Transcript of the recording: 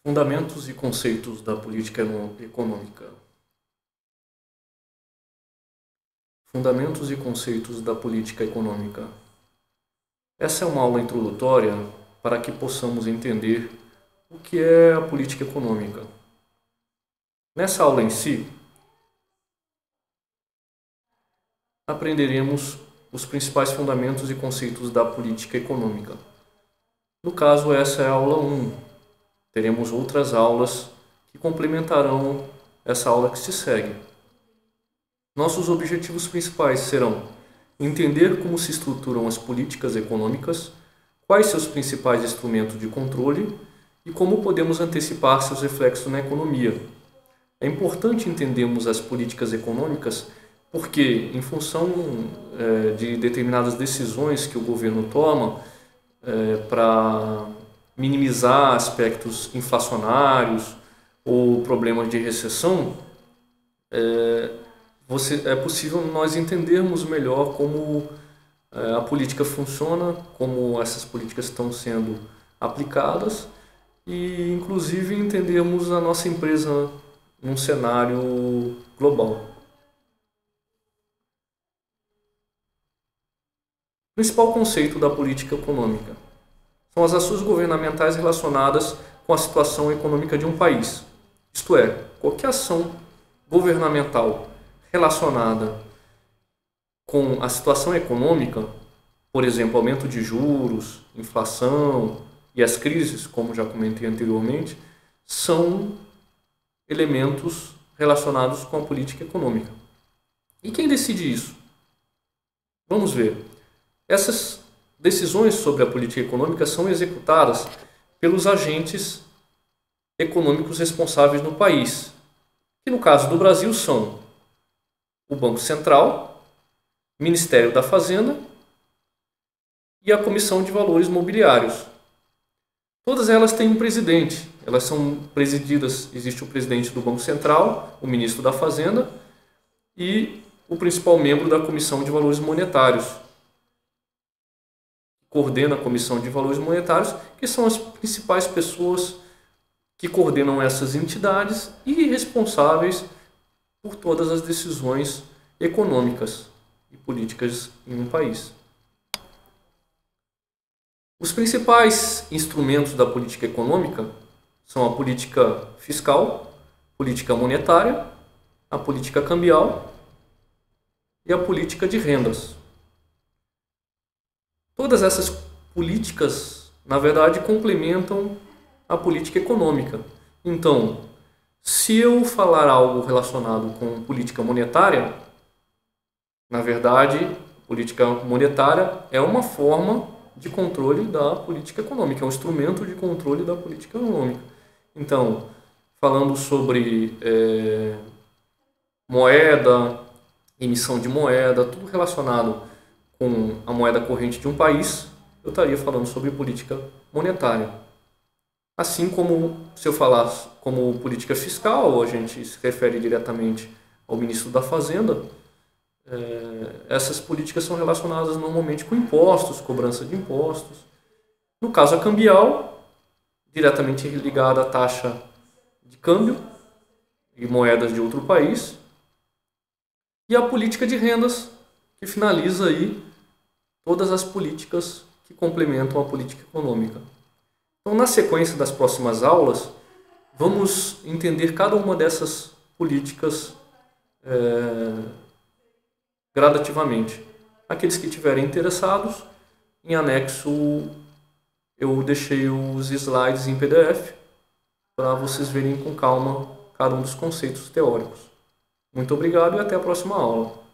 Fundamentos e conceitos da política econômica. Fundamentos e conceitos da política econômica. Essa é uma aula introdutória para que possamos entender o que é a política econômica. Nessa aula em si, aprenderemos os principais fundamentos e conceitos da política econômica. No caso, essa é a aula 1. Teremos outras aulas que complementarão essa aula que se segue. Nossos objetivos principais serão entender como se estruturam as políticas econômicas, quais seus principais instrumentos de controle e como podemos antecipar seus reflexos na economia. É importante entendermos as políticas econômicas porque, em função de determinadas decisões que o governo toma para minimizar aspectos inflacionários ou problemas de recessão, é possível nós entendermos melhor como a política funciona, como essas políticas estão sendo aplicadas e, inclusive, entendermos a nossa empresa num cenário global. O principal conceito da política econômica são as ações governamentais relacionadas com a situação econômica de um país. Isto é, qualquer ação governamental relacionada com a situação econômica, por exemplo, aumento de juros, inflação e as crises, como já comentei anteriormente, são elementos relacionados com a política econômica. E quem decide isso? Vamos ver. Essas decisões sobre a política econômica são executadas pelos agentes econômicos responsáveis no país, que no caso do Brasil são o Banco Central, Ministério da Fazenda e a Comissão de Valores Mobiliários. Todas elas têm um presidente, elas são presididas, existe o presidente do Banco Central, o ministro da Fazenda e o principal membro da Comissão de Valores Monetários. Coordena a Comissão de Valores Monetários, que são as principais pessoas que coordenam essas entidades e responsáveis por todas as decisões econômicas e políticas em um país. Os principais instrumentos da política econômica são a política fiscal, política monetária, a política cambial e a política de rendas. Todas essas políticas, na verdade, complementam a política econômica. Então, se eu falar algo relacionado com política monetária, na verdade, política monetária é uma forma de controle da política econômica, é um instrumento de controle da política econômica. Então, falando sobre moeda, emissão de moeda, tudo relacionado com a moeda corrente de um país, eu estaria falando sobre política monetária. Assim como, se eu falasse como política fiscal, a gente se refere diretamente ao ministro da Fazenda, essas políticas são relacionadas normalmente com impostos, cobrança de impostos. No caso, a cambial, diretamente ligada à taxa de câmbio e moedas de outro país. E a política de rendas, que finaliza aí todas as políticas que complementam a política econômica. Então, na sequência das próximas aulas, vamos entender cada uma dessas políticas gradativamente. Aqueles que estiverem interessados, em anexo eu deixei os slides em PDF para vocês verem com calma cada um dos conceitos teóricos. Muito obrigado e até a próxima aula.